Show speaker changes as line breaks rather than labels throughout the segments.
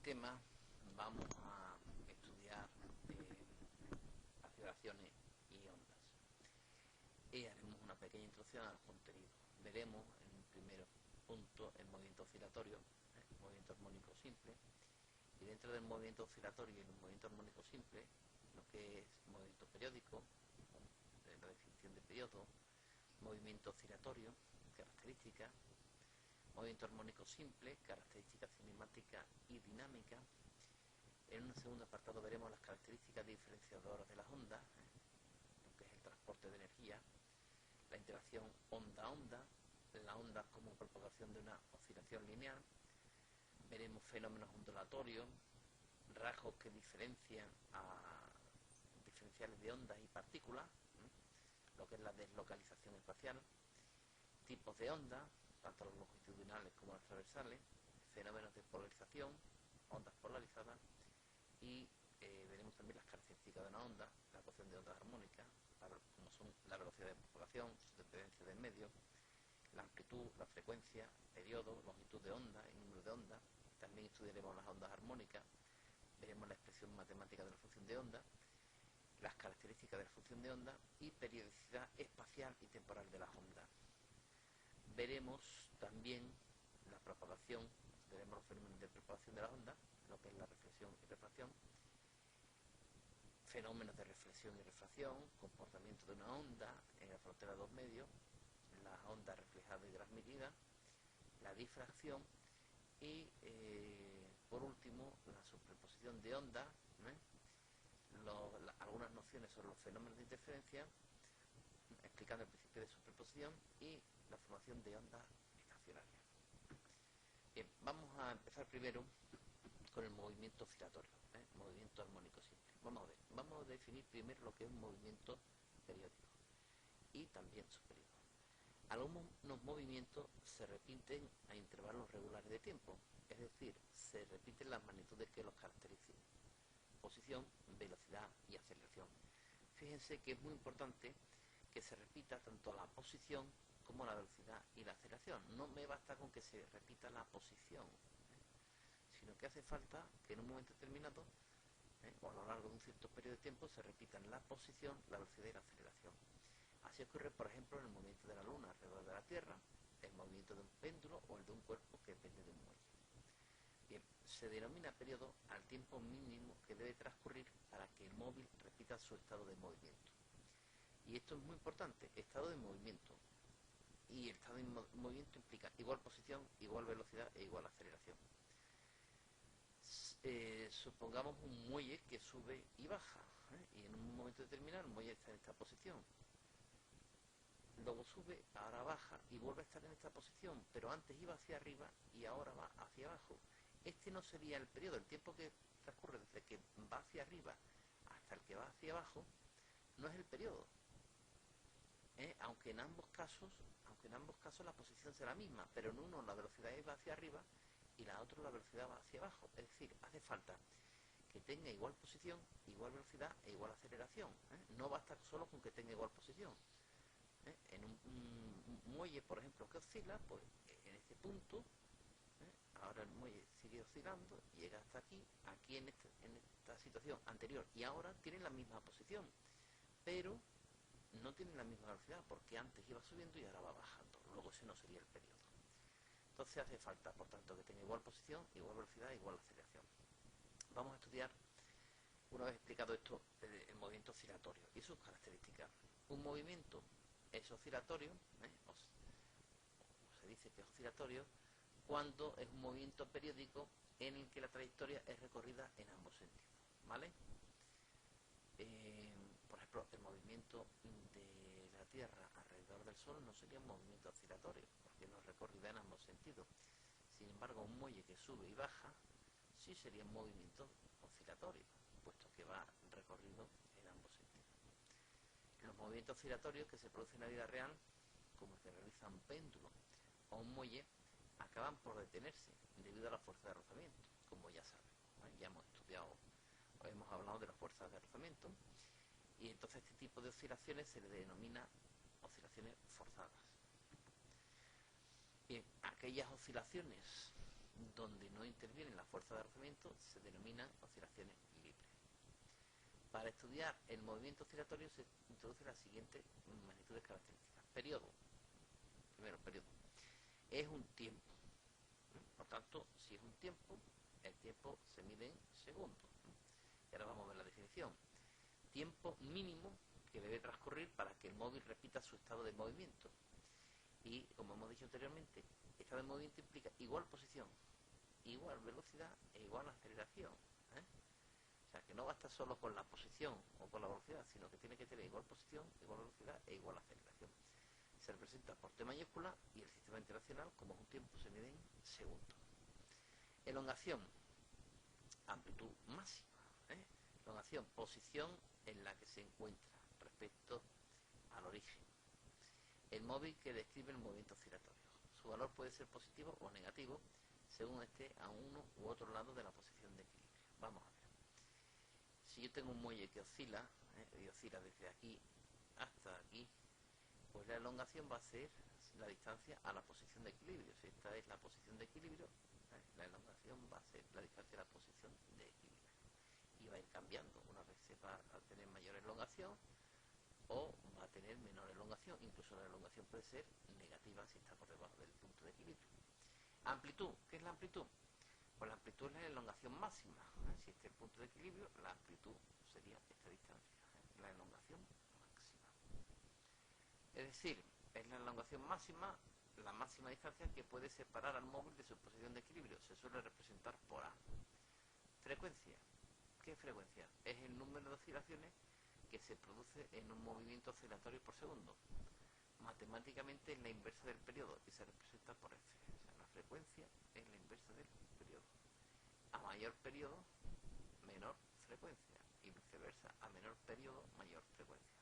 tema vamos a estudiar aceleraciones y ondas. Y haremos una pequeña introducción al contenido. Veremos en un primer punto el movimiento oscilatorio, movimiento armónico simple, y dentro del movimiento oscilatorio y el movimiento armónico simple, lo que es movimiento periódico, la definición de periodo, movimiento oscilatorio, características, movimiento armónico simple, características cinemáticas y dinámicas. En un segundo apartado veremos las características diferenciadoras de las ondas, lo que es el transporte de energía, la interacción onda-onda, la onda como propagación de una oscilación lineal. Veremos fenómenos ondulatorios, rasgos que diferencian a diferenciales de ondas y partículas, lo que es la deslocalización espacial, tipos de ondas, tanto las longitudinales como las transversales, fenómenos de polarización, ondas polarizadas, y veremos también las características de una onda, la ecuación de ondas armónicas, como son la velocidad de propagación, su dependencia del medio, la amplitud, la frecuencia, periodo, longitud de onda y número de ondas. También estudiaremos las ondas armónicas, veremos la expresión matemática de la función de onda, las características de la función de onda y periodicidad espacial y temporal de las ondas. Veremos también la propagación, veremos los fenómenos de propagación de las ondas, lo que es la reflexión y refracción, fenómenos de reflexión y refracción, comportamiento de una onda en la frontera de dos medios, las ondas reflejadas y transmitidas, la difracción y por último la superposición de ondas, algunas nociones sobre los fenómenos de interferencia, explicando el principio de superposición y la formación de ondas estacionarias. Bien, vamos a empezar primero con el movimiento oscilatorio, movimiento armónico simple. Vamos a definir primero lo que es un movimiento periódico y también su periodo. Algunos movimientos se repiten a intervalos regulares de tiempo, es decir, se repiten las magnitudes que los caracterizan: posición, velocidad y aceleración. Fíjense que es muy importante que se repita tanto la posición como la velocidad y la aceleración. No me basta con que se repita la posición, sino que hace falta que en un momento determinado, o a lo largo de un cierto periodo de tiempo, se repitan la posición, la velocidad y la aceleración. Así ocurre, por ejemplo, en el movimiento de la Luna alrededor de la Tierra, el movimiento de un péndulo o el de un cuerpo que depende de un muelle. Bien, se denomina periodo al tiempo mínimo que debe transcurrir para que el móvil repita su estado de movimiento. Y esto es muy importante, estado de movimiento. Y el estado de movimiento implica igual posición, igual velocidad e igual aceleración. Supongamos un muelle que sube y baja, y en un momento determinado el muelle está en esta posición. Luego sube, ahora baja y vuelve a estar en esta posición, pero antes iba hacia arriba y ahora va hacia abajo. Este no sería el periodo, el tiempo que transcurre desde que va hacia arriba hasta el que va hacia abajo no es el periodo. Aunque en ambos casos la posición será la misma, pero en uno la velocidad va hacia arriba y la otra la velocidad va hacia abajo. Es decir, hace falta que tenga igual posición, igual velocidad e igual aceleración. No basta solo con que tenga igual posición. En un muelle, por ejemplo, que oscila, pues en este punto, ahora el muelle sigue oscilando, llega hasta aquí en esta situación anterior, y ahora tiene la misma posición, pero no tiene la misma velocidad, porque antes iba subiendo y ahora va bajando. Luego ese no sería el periodo. Entonces hace falta, por tanto, que tenga igual posición, igual velocidad e igual aceleración. Vamos a estudiar, una vez explicado esto, el movimiento oscilatorio y sus características. Un movimiento es oscilatorio, o se dice que es oscilatorio, cuando es un movimiento periódico en el que la trayectoria es recorrida en ambos sentidos, ¿vale? Por ejemplo, el movimiento de la Tierra alrededor del Sol no sería un movimiento oscilatorio, porque lo recorrida en ambos sentidos. Sin embargo, un muelle que sube y baja sí sería un movimiento oscilatorio, puesto que va recorrido en ambos sentidos. Los movimientos oscilatorios que se producen en la vida real, como el que realiza un péndulo o un muelle, acaban por detenerse debido a la fuerza de rozamiento, como ya sabemos. Ya hemos estudiado, hemos hablado de las fuerzas de rozamiento, y entonces este tipo de oscilaciones se le denomina oscilaciones forzadas. Bien, aquellas oscilaciones donde no intervienen las fuerzas de arrastramiento se denominan oscilaciones libres. Para estudiar el movimiento oscilatorio se introduce las siguientes magnitudes características. Periodo. Primero, periodo. Es un tiempo. Por tanto, si es un tiempo, el tiempo se mide en segundos. Y ahora vamos a ver la definición. Tiempo mínimo que debe transcurrir para que el móvil repita su estado de movimiento. Y, como hemos dicho anteriormente, estado de movimiento implica igual posición, igual velocidad e igual aceleración. O sea, que no basta solo con la posición o con la velocidad, sino que tiene que tener igual posición, igual velocidad e igual aceleración. Se representa por T mayúscula y el sistema internacional, como es un tiempo, se mide en segundos. Elongación, amplitud máxima. Elongación, posición en la que se encuentra respecto al origen. El móvil que describe el movimiento oscilatorio. Su valor puede ser positivo o negativo según esté a uno u otro lado de la posición de equilibrio. Vamos a ver. Si yo tengo un muelle que oscila, y oscila desde aquí hasta aquí, pues la elongación va a ser la distancia a la posición de equilibrio. Si esta es la posición de equilibrio, la elongación va a ser la distancia a la posición de equilibrio. Y va a ir cambiando. Una vez se va a tener mayor elongación o va a tener menor elongación. Incluso la elongación puede ser negativa si está por debajo del punto de equilibrio. Amplitud. ¿Qué es la amplitud? Pues la amplitud es la elongación máxima. Si este es el punto de equilibrio, la amplitud sería esta distancia, la elongación máxima. Es decir, es la elongación máxima, la máxima distancia que puede separar al móvil de su posición de equilibrio. Se suele representar por A. Frecuencia. ¿Qué frecuencia? Es el número de oscilaciones que se produce en un movimiento oscilatorio por segundo. Matemáticamente es la inversa del periodo y se representa por F. O sea, la frecuencia es la inversa del periodo. A mayor periodo, menor frecuencia. Y viceversa, a menor periodo, mayor frecuencia.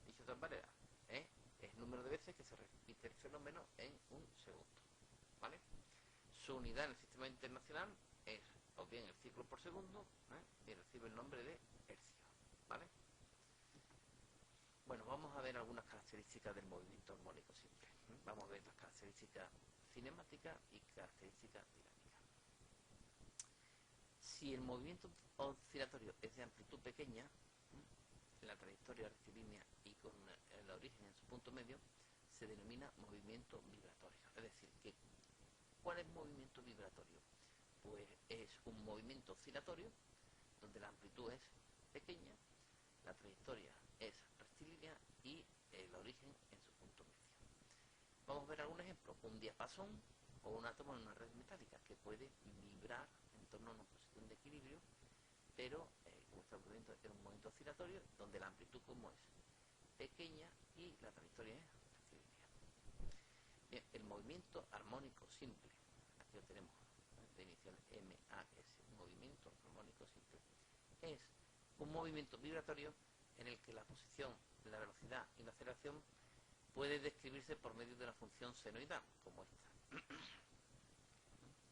Dicho de otra manera, es el número de veces que se repite el fenómeno en un segundo. ¿Vale? Su unidad en el sistema internacional es o bien el ciclo por segundo, y recibe el nombre de hercio. ¿Vale? Bueno, vamos a ver algunas características del movimiento armónico simple. Vamos a ver las características cinemáticas y características dinámicas. Si el movimiento oscilatorio es de amplitud pequeña, la trayectoria rectilínea y con el origen en su punto medio, se denomina movimiento vibratorio. Es decir, que ¿cuál es movimiento vibratorio? Pues es un movimiento oscilatorio donde la amplitud es pequeña, la trayectoria es rectilínea y el origen en su punto medio. Vamos a ver algún ejemplo. Un diapasón o un átomo en una red metálica que puede vibrar en torno a una posición de equilibrio, pero como está ocurriendo es un movimiento oscilatorio donde la amplitud como es pequeña y la trayectoria es rectilínea. Bien, el movimiento armónico simple, aquí lo tenemos, de inicial MAS, movimiento armónico simple, es un movimiento vibratorio en el que la posición, la velocidad y la aceleración puede describirse por medio de una función senoidal, como esta.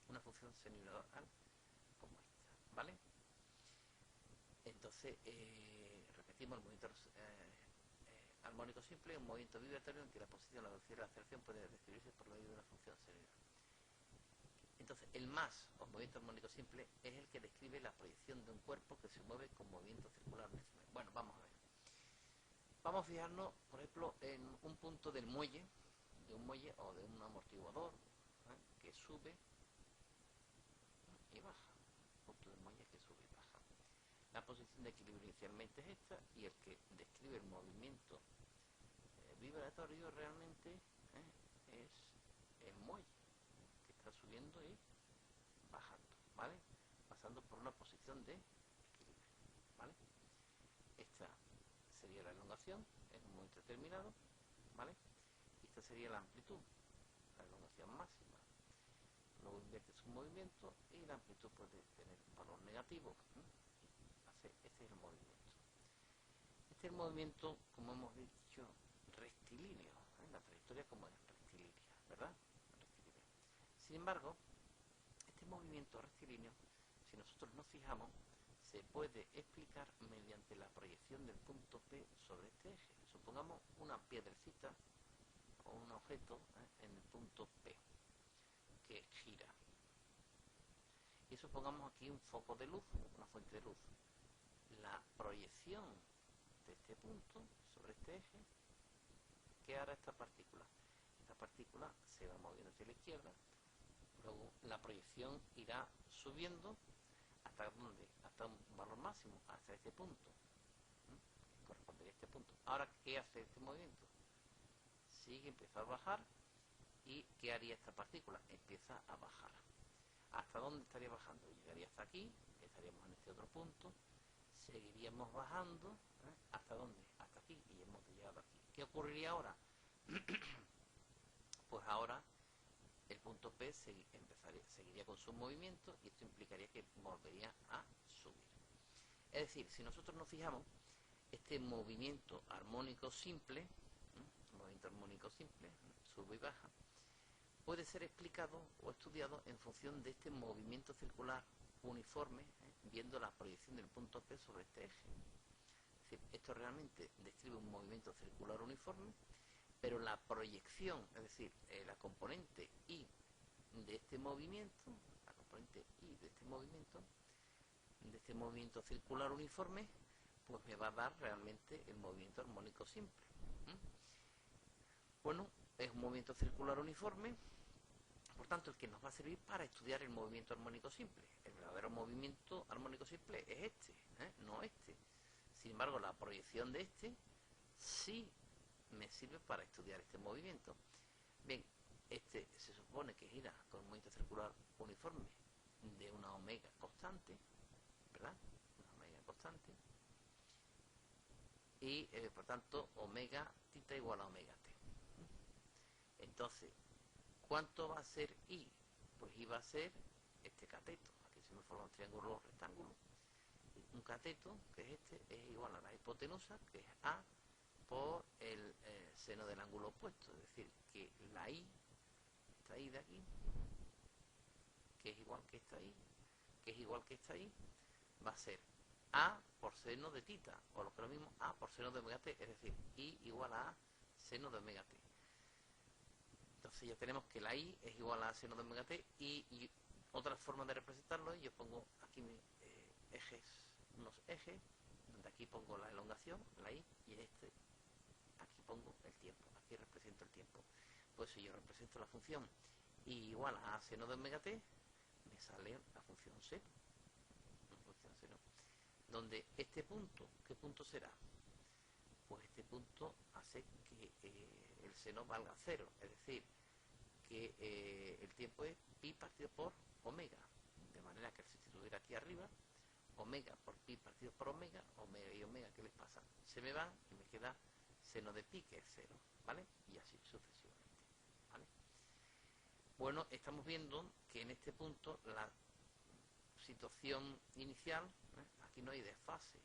Una función senoidal como esta, ¿vale? Entonces, repetimos, el movimiento armónico simple es un movimiento vibratorio en que la posición, la velocidad y la aceleración puede describirse por medio de una función senoidal. Entonces, el MAS, o movimiento armónico simple, es el que describe la proyección de un cuerpo que se mueve con movimiento circular. Bueno, vamos a ver. Vamos a fijarnos, por ejemplo, en un punto del muelle, de un muelle o de un amortiguador, que sube y baja. Punto del muelle que sube y baja. La posición de equilibrio inicialmente es esta y el que describe el movimiento vibratorio realmente es el muelle que está subiendo y bajando, ¿vale? Pasando por una posición de equilibrio, ¿vale? Esta sería la elongación en un momento determinado, ¿vale? Y esta sería la amplitud, la elongación máxima. Luego invierte su movimiento y la amplitud puede tener un valor negativo. Este es el movimiento. Este es el movimiento, como hemos dicho, rectilíneo. La trayectoria como es rectilínea, ¿verdad? Rectilínea. Sin embargo, este movimiento rectilíneo, si nosotros nos fijamos, se puede explicar mediante la proyección del punto P sobre este eje. Supongamos una piedrecita o un objeto en el punto P que gira. supongamos aquí un foco de luz, una fuente de luz. La proyección de este punto sobre este eje, ¿qué hará esta partícula? Esta partícula se va moviendo hacia la izquierda, luego la proyección irá subiendo hasta ¿dónde? Hasta un valor máximo, hasta este punto. Correspondería a este punto. Ahora, ¿qué hace este movimiento? Sigue, empieza a bajar. ¿Y qué haría esta partícula? Empieza a bajar. ¿Hasta dónde estaría bajando? Llegaría hasta aquí, estaríamos en este otro punto, seguiríamos bajando, ¿hasta dónde? Hasta aquí, y hemos llegado aquí. ¿Qué ocurriría ahora? Pues ahora el punto P seguiría con su movimiento y esto implicaría que volvería a subir. Es decir, si nosotros nos fijamos, este movimiento armónico simple, sube y baja, puede ser explicado o estudiado en función de este movimiento circular uniforme, viendo la proyección del punto P sobre este eje. Es decir, esto realmente describe un movimiento circular uniforme, pero la proyección, es decir, la componente I de este movimiento, de este movimiento circular uniforme, pues me va a dar realmente el movimiento armónico simple. Bueno, es un movimiento circular uniforme, por tanto el que nos va a servir para estudiar el movimiento armónico simple. El verdadero movimiento armónico simple es este, no este. Sin embargo, la proyección de este sí me sirve para estudiar este movimiento. Bien, este se supone que gira con un movimiento circular uniforme de una omega constante, ¿verdad? Una omega constante. Y por tanto, omega tita igual a omega t. Entonces, ¿cuánto va a ser I? Pues I va a ser este cateto. Aquí se me forma un triángulo rectángulo. Un cateto, que es este, es igual a la hipotenusa, que es A, por el seno del ángulo opuesto. Es decir, que la I, esta I de aquí, que es igual que esta I, que es igual que esta I, va a ser A por seno de tita, o lo que es lo mismo, A por seno de omega t, es decir, I igual a seno de omega t. Entonces ya tenemos que la I es igual a seno de omega t y otra forma de representarlo, yo pongo aquí unos ejes, donde aquí pongo la elongación, la I, y aquí pongo el tiempo, aquí represento el tiempo. Pues si yo represento la función I igual a seno de omega t, me sale la función seno. Donde este punto, ¿qué punto será? Pues este punto hace que el seno valga 0, es decir, que el tiempo es pi partido por omega, de manera que al sustituir aquí arriba, omega por pi partido por omega y omega, ¿qué les pasa? Se me van y me queda seno de pi, que es 0, ¿vale? Y así sucesivamente, ¿vale? Bueno, estamos viendo que en este punto la situación inicial, aquí no hay desfase,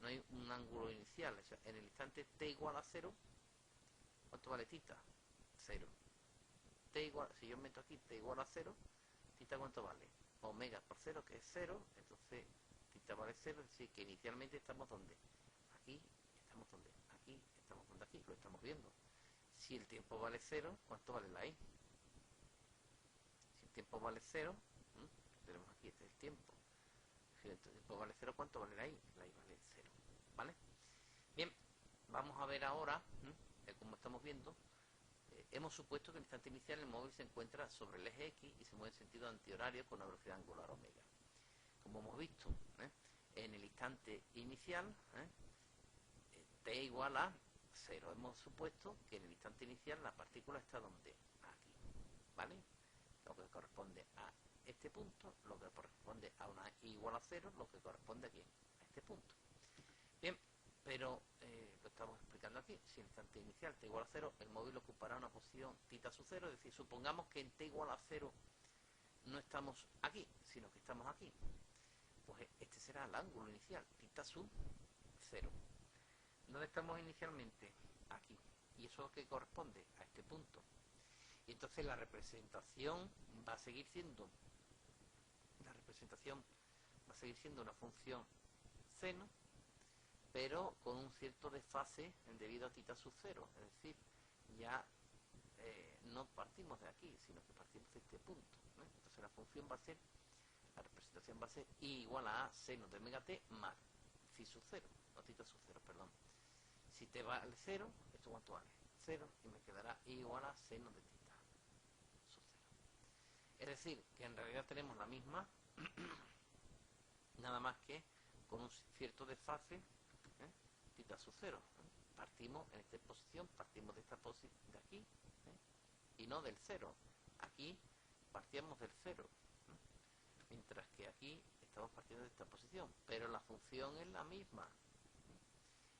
no hay un ángulo inicial, o sea, en el instante t igual a 0, ¿cuánto vale tita? 0. Si yo meto aquí t igual a 0, tita ¿cuánto vale? Omega por 0, que es 0, entonces tita vale 0, es decir, que inicialmente estamos ¿dónde? Aquí, estamos ¿dónde? Aquí, estamos ¿dónde? Aquí, lo estamos viendo. Si el tiempo vale 0, ¿cuánto vale la I? Si el tiempo vale 0, tenemos aquí, este es el tiempo. Si el tiempo vale 0, ¿cuánto vale la I? La I vale 0, ¿vale? Bien, vamos a ver ahora, como estamos viendo, hemos supuesto que en el instante inicial el móvil se encuentra sobre el eje X y se mueve en sentido antihorario con una velocidad angular omega. Como hemos visto, en el instante inicial, t igual a 0. Hemos supuesto que en el instante inicial la partícula está donde? Aquí, ¿vale? Lo que corresponde a este punto, lo que corresponde a una I igual a 0, lo que corresponde aquí, a este punto. Bien, pero lo estamos explicando aquí. Si en el instante inicial t igual a 0, el móvil ocupará una posición tita sub 0, es decir, supongamos que en t igual a 0 no estamos aquí, sino que estamos aquí. Pues este será el ángulo inicial, tita sub 0. ¿Dónde estamos inicialmente? Aquí. ¿Y eso qué corresponde? A este punto. Y entonces la representación va a seguir siendo una función seno, pero con un cierto desfase debido a tita sub 0, es decir, ya no partimos de aquí, sino que partimos de este punto, ¿no? Entonces función va a ser, la representación va a ser I igual a seno de omega t más phi sub 0, no tita sub 0, perdón. Si t vale 0, ¿esto cuánto vale? 0, y me quedará I igual a seno de tita sub 0. Es decir, que en realidad tenemos la misma, nada más que con un cierto desfase, tita sub 0. Partimos en esta posición, partimos de esta posición de aquí, y no del 0. Aquí partíamos del 0, mientras que aquí estamos partiendo de esta posición, pero la función es la misma.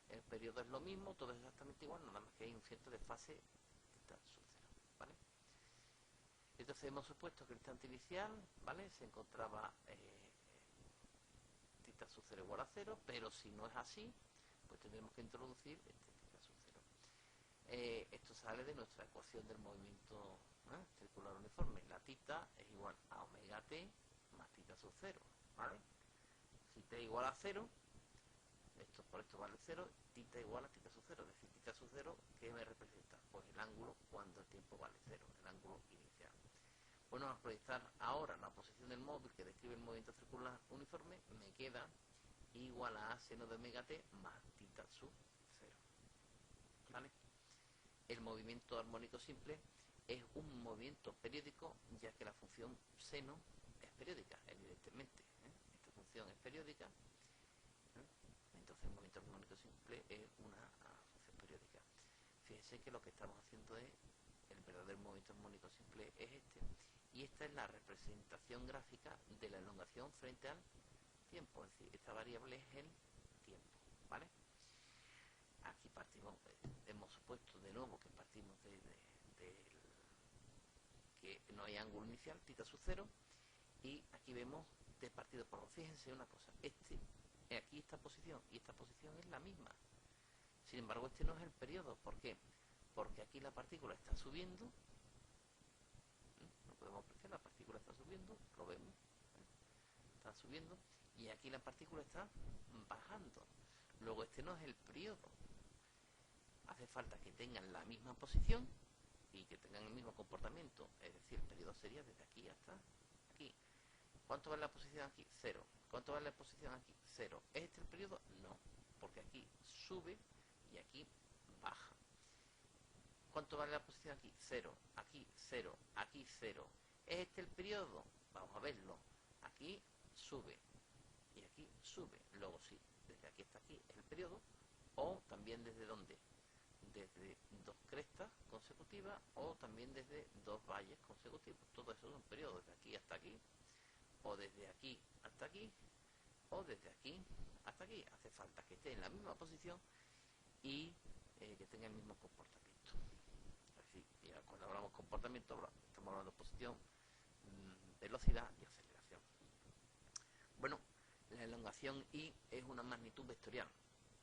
El periodo es lo mismo, todo es exactamente igual, nada más que hay un cierto desfase tita sub 0, ¿vale? Entonces hemos supuesto que el instante inicial, ¿vale?, se encontraba tita sub 0 igual a 0, pero si no es así, pues tendremos que introducir este tita sub 0. Esto sale de nuestra ecuación del movimiento circular uniforme. La tita es igual a omega t más tita sub 0, ¿vale? Si t igual a 0, esto por esto vale 0, tita igual a tita sub 0, es decir, tita sub 0, ¿qué me representa? Pues el ángulo cuando el tiempo vale 0, el ángulo inicial. Bueno, al proyectar ahora la posición del móvil que describe el movimiento circular uniforme, me queda igual a seno de omega t más tita sub 0, ¿vale? El movimiento armónico simple es un movimiento periódico, ya que la función seno es periódica, evidentemente. Esta función es periódica, entonces el movimiento armónico simple es una función periódica. Fíjense que lo que estamos haciendo es, el verdadero movimiento armónico simple es este, y esta es la representación gráfica de la elongación frente al tiempo, es decir, esta variable es el tiempo, ¿vale? Aquí partimos, hemos supuesto de nuevo que partimos que no hay ángulo inicial, tita sub 0, y aquí vemos t partido por 2. Fíjense una cosa, aquí esta posición y esta posición es la misma. Sin embargo, este no es el periodo. ¿Por qué? Porque aquí la partícula está subiendo, no podemos apreciar, la partícula está subiendo, lo vemos, está subiendo, y aquí la partícula está bajando. Luego este no es el periodo. Hace falta que tengan la misma posición y que tengan el mismo comportamiento, es decir, el periodo sería desde aquí hasta aquí. ¿Cuánto vale la posición aquí? 0. ¿Cuánto vale la posición aquí? 0. ¿Es este el periodo? No, porque aquí sube y aquí baja. ¿Cuánto vale la posición aquí? 0. Aquí 0. Aquí 0. ¿Es este el periodo? Vamos a verlo. Aquí sube y aquí sube. Luego sí, desde aquí hasta aquí es el periodo, o también desde ¿dónde? Desde dos crestas consecutivas, o también desde dos valles consecutivos. Todo eso es un periodo, desde aquí hasta aquí, o desde aquí hasta aquí, o desde aquí hasta aquí. Hace falta que esté en la misma posición y que tenga el mismo comportamiento. Es decir, ya cuando hablamos de comportamiento, estamos hablando de posición, velocidad y aceleración. Bueno, la elongación I es una magnitud vectorial,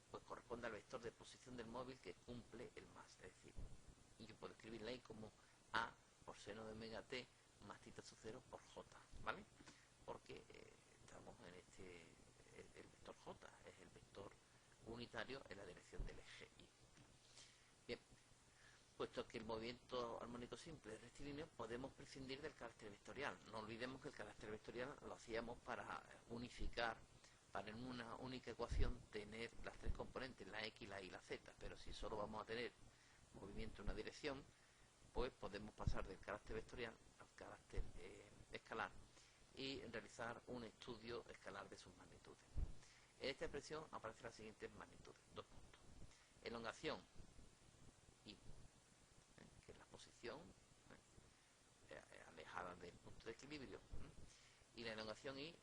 pues corresponde al vector de posición del móvil que cumple el más. Es decir, y yo puedo escribirla ahí como A por seno de omega t más tita sub 0 por J, ¿vale? Porque estamos en el vector J es el vector unitario en la dirección del eje Y. Bien, puesto que el movimiento armónico simple es rectilíneo, podemos prescindir del carácter vectorial. No olvidemos que el carácter vectorial lo hacíamos para unificar, para en una única ecuación tener las tres componentes, la X, la Y y la Z, pero si solo vamos a tener movimiento en una dirección, pues podemos pasar del carácter vectorial al carácter escalar y realizar un estudio escalar de sus magnitudes. En esta expresión aparecen las siguientes magnitudes, 2 puntos. Elongación I, que es la posición alejada del punto de equilibrio, y la elongación I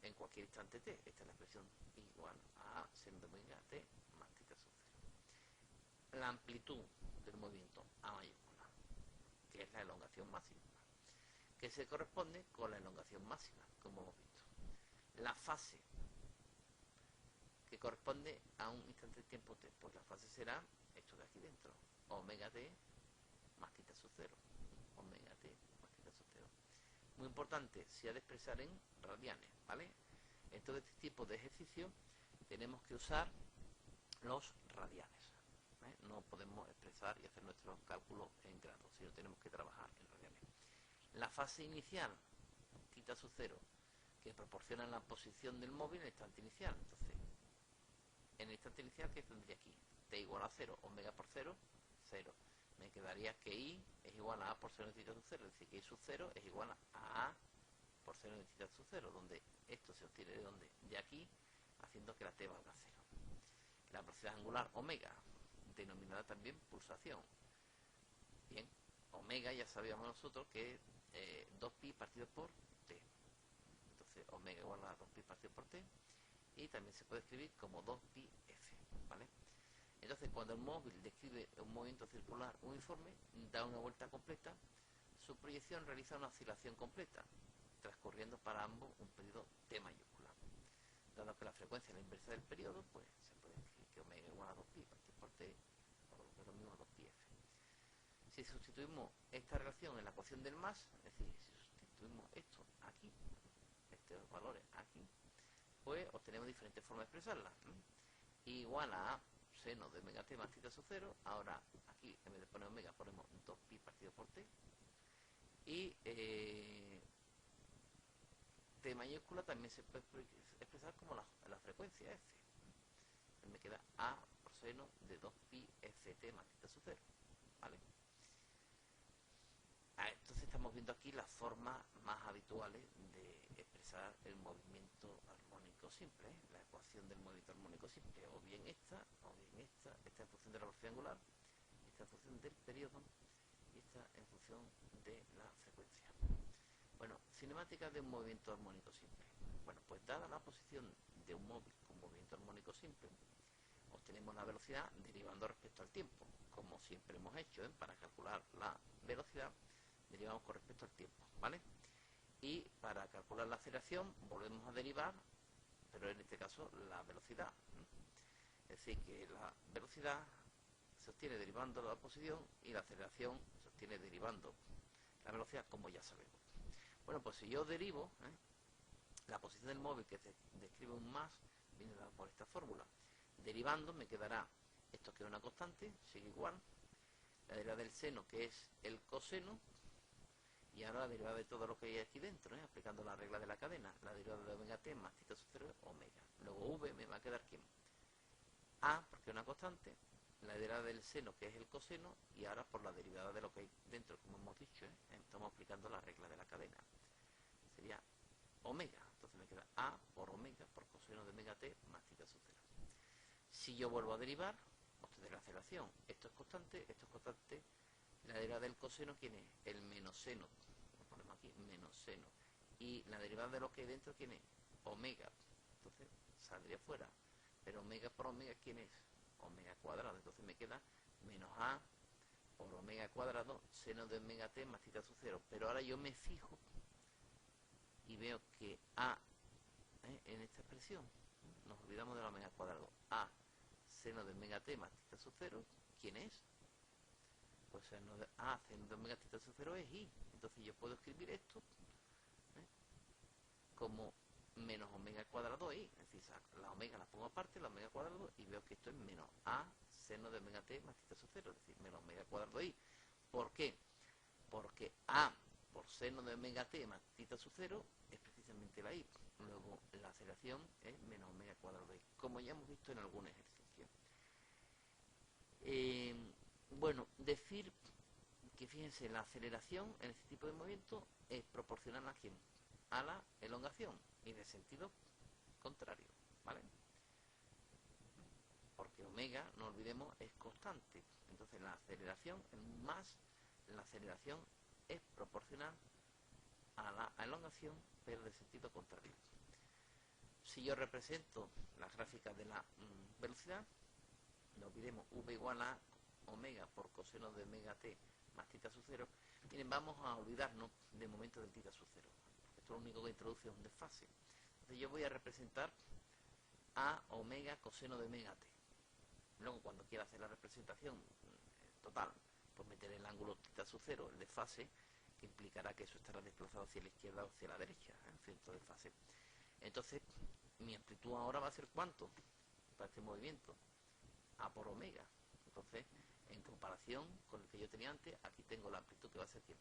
en cualquier instante t. Esta es la expresión igual a seno de omega t más tita sub 0. La amplitud del movimiento A mayúscula, que es la elongación máxima, que se corresponde con la elongación máxima, como hemos visto. La fase, que corresponde a un instante de tiempo t, pues la fase será esto de aquí dentro, omega t más tita sub 0, omega t más tita sub 0. Muy importante, se ha de expresar en radianes, ¿vale? En todo este tipo de ejercicio tenemos que usar los radianes, ¿vale? No podemos expresar y hacer nuestros cálculos en grados, sino tenemos que trabajar en radianes. La fase inicial, tita sub 0 que proporciona la posición del móvil en el instante inicial. Entonces, en el instante inicial, ¿qué tendría aquí? T igual a 0, omega por 0, 0. Me quedaría que I es igual a A por seno de tita sub 0, es decir, que I sub 0 es igual a A por seno de tita sub 0, donde esto se obtiene de donde, de aquí, haciendo que la T valga 0. La velocidad angular omega, denominada también pulsación. Bien, omega ya sabíamos nosotros que es 2pi partido por T. Entonces, omega igual a 2pi partido por T. Y también se puede escribir como 2pi f, ¿vale? Entonces, cuando el móvil describe un movimiento circular uniforme, da una vuelta completa, su proyección realiza una oscilación completa, transcurriendo para ambos un periodo T mayúscula. Dado que la frecuencia es la inversa del periodo, pues se puede escribir que omega igual a 2pi partido por T, o lo que es lo mismo 2pi f. Si sustituimos esta relación en la ecuación del más, es decir, si sustituimos esto aquí, estos valores aquí, pues obtenemos diferentes formas de expresarla. Igual a seno de omega t más tita sub 0, ahora aquí en vez de poner omega ponemos 2pi partido por T, y T mayúscula también se puede expresar como la frecuencia f. Me queda A por seno de 2pi ft más tita sub 0, ¿vale? Entonces estamos viendo aquí las formas más habituales de expresar el movimiento armónico simple, la ecuación del movimiento armónico simple, o bien esta en función de la velocidad angular, esta en función del periodo y esta en función de la frecuencia. Bueno, cinemática de un movimiento armónico simple. Bueno, pues dada la posición de un móvil con movimiento armónico simple, obtenemos la velocidad derivando respecto al tiempo, como siempre hemos hecho, para calcular la velocidad derivamos con respecto al tiempo, ¿vale? Y para calcular la aceleración volvemos a derivar, pero en este caso la velocidad. Es decir, que la velocidad se obtiene derivando la posición y la aceleración se obtiene derivando la velocidad, como ya sabemos. Bueno, pues si yo derivo la posición del móvil que describe un más, viene dado por esta fórmula. Derivando me quedará esto que es una constante, sigue igual, la derivada del seno que es el coseno, y ahora la derivada de todo lo que hay aquí dentro, aplicando la regla de la cadena, la derivada de omega t más tita sub 0 es omega. Luego v me va a quedar ¿quién? A, porque es una constante, la derivada del seno que es el coseno, y ahora por la derivada de lo que hay dentro, como hemos dicho, estamos aplicando la regla de la cadena. Sería omega, entonces me queda A por omega por coseno de omega t más tita sub 0. Si yo vuelvo a derivar, obtendré la aceleración. Esto es constante, la derivada del coseno, ¿quién es? El menos seno. Lo ponemos aquí, menos seno. Y la derivada de lo que hay dentro, ¿quién es? Omega. Entonces saldría fuera. Pero omega por omega, ¿quién es? Omega cuadrado. Entonces me queda menos A por omega cuadrado, seno de omega t más tita sub 0. Pero ahora yo me fijo y veo que A, en esta expresión, nos olvidamos de la omega cuadrado. A, seno de omega t más tita sub 0, ¿quién es? Pues seno de A, seno de omega tita sub 0 es I. Entonces yo puedo escribir esto como menos omega cuadrado I. Es decir, la omega la pongo aparte, la omega cuadrado, y veo que esto es menos A seno de omega t más tita sub 0, es decir, menos omega cuadrado I. ¿Por qué? Porque A por seno de omega t más tita sub 0 es precisamente la I. Luego la aceleración es menos omega cuadrado I, como ya hemos visto en algún ejercicio. Bueno, decir que, fíjense, la aceleración en este tipo de movimiento es proporcional ¿a quién? A la elongación, y de sentido contrario, ¿vale? Porque omega, no olvidemos, es constante. Entonces la aceleración más la aceleración es proporcional a la elongación, pero de sentido contrario. Si yo represento las gráficas de la velocidad, no olvidemos v igual a omega por coseno de omega t más tita sub 0. Miren, vamos a olvidarnos del momento del tita sub 0. Esto lo único que introduce es un desfase. Entonces yo voy a representar a omega coseno de omega t. Luego, cuando quiera hacer la representación total, pues meteré el ángulo tita sub 0, el desfase, que implicará que eso estará desplazado hacia la izquierda o hacia la derecha, en cierto desfase. Entonces, mi amplitud ahora va a ser ¿cuánto? Para este movimiento, A por omega. Entonces, en comparación con el que yo tenía antes, aquí tengo la amplitud que va a ser ¿qué?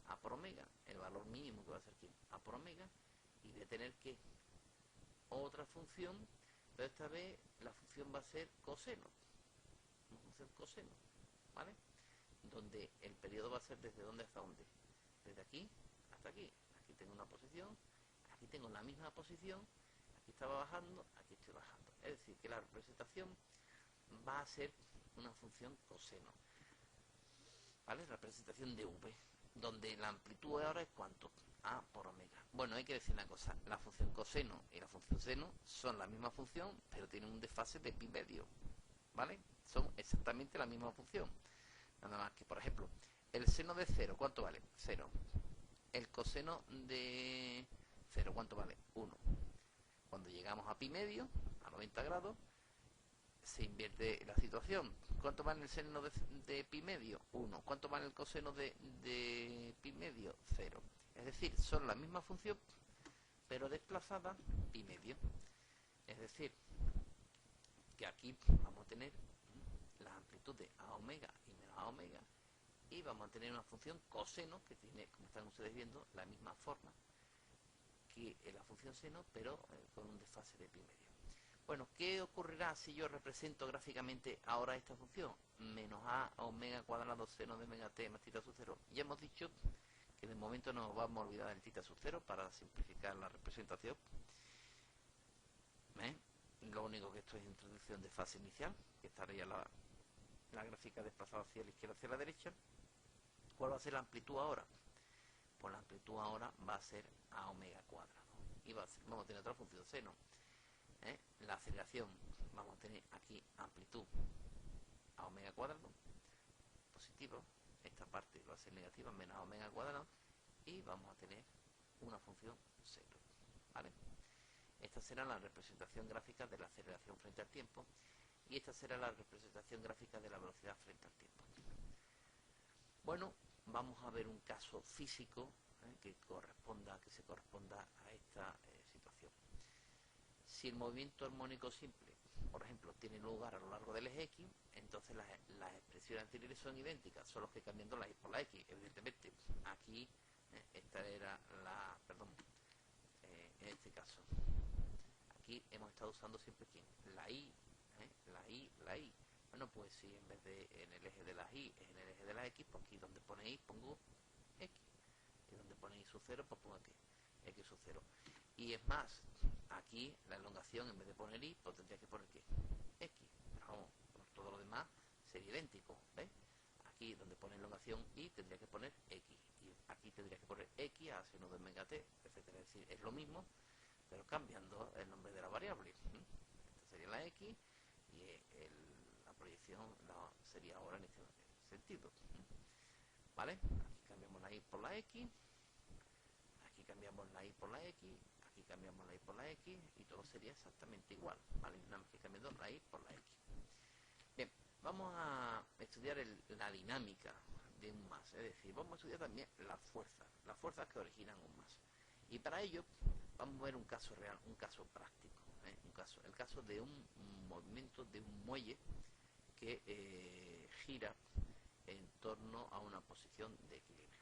A por omega, el valor mínimo que va a ser aquí, A por omega, y voy a tener que otra función, pero esta vez la función va a ser coseno, una función coseno, ¿vale? Donde el periodo va a ser desde dónde hasta dónde, desde aquí hasta aquí. Aquí tengo una posición, aquí tengo la misma posición, aquí estaba bajando, aquí estoy bajando. Es decir, que la representación va a ser una función coseno, ¿vale? Representación de v, donde la amplitud ahora es ¿cuánto? A por omega. Bueno, hay que decir una cosa, la función coseno y la función seno son la misma función, pero tienen un desfase de pi medio, ¿vale? Son exactamente la misma función. Nada más que, por ejemplo, el seno de 0, ¿cuánto vale? 0. El coseno de 0, ¿cuánto vale? 1. Cuando llegamos a pi medio, a 90 grados, se invierte la situación. ¿Cuánto vale el seno de pi medio? 1. ¿Cuánto vale el coseno de pi medio? 0. Es decir, son la misma función, pero desplazada pi medio. Es decir, que aquí vamos a tener la amplitud de a omega y menos a omega, y vamos a tener una función coseno que tiene, como están ustedes viendo, la misma forma que la función seno, pero con un desfase de pi medio. Bueno, ¿qué ocurrirá si yo represento gráficamente ahora esta función? Menos a omega cuadrado seno de omega t más tita sub 0. Ya hemos dicho que de momento nos vamos a olvidar del tita sub 0 para simplificar la representación. Lo único que esto es introducción de fase inicial, que estaría la gráfica desplazada hacia la izquierda, hacia la derecha. ¿Cuál va a ser la amplitud ahora? Pues la amplitud ahora va a ser a omega cuadrado. Y vamos a tener otra función seno. La aceleración, vamos a tener aquí amplitud a omega cuadrado, positivo. Esta parte va a ser negativa, menos a omega cuadrado. Y vamos a tener una función seno, ¿vale? Esta será la representación gráfica de la aceleración frente al tiempo, y esta será la representación gráfica de la velocidad frente al tiempo. Bueno, vamos a ver un caso físico que se corresponda a esta situación. Si el movimiento armónico simple, por ejemplo, tiene lugar a lo largo del eje X, entonces las expresiones anteriores son idénticas, solo que cambiando la Y por la X. Evidentemente, aquí, esta era en este caso, aquí hemos estado usando siempre ¿quién? La Y, la I. Bueno, pues si en vez de en el eje de las Y es en el eje de la X, pues aquí donde pone Y pongo X. Y donde pone Y sub 0, pues pongo aquí X sub 0. Y es más, aquí la elongación en vez de poner Y, pues tendría que poner ¿qué? X. Pero vamos, por todo lo demás sería idéntico, ¿ves? Aquí donde pone elongación Y tendría que poner X. Y aquí tendría que poner X a seno de omega t, etcétera. Es decir, es lo mismo, pero cambiando el nombre de la variable. Esta sería la X y la proyección sería ahora en este sentido. ¿Vale? Aquí cambiamos la Y por la X, aquí cambiamos la Y por la X, aquí cambiamos la Y por la X, y todo sería exactamente igual, ¿vale? Nada más que cambiando la Y por la X. Bien, vamos a estudiar la dinámica de un mas, es decir, vamos a estudiar también las fuerzas que originan un mas. Y para ello vamos a ver un caso real, un caso práctico, el caso de un movimiento de un muelle que gira en torno a una posición de equilibrio.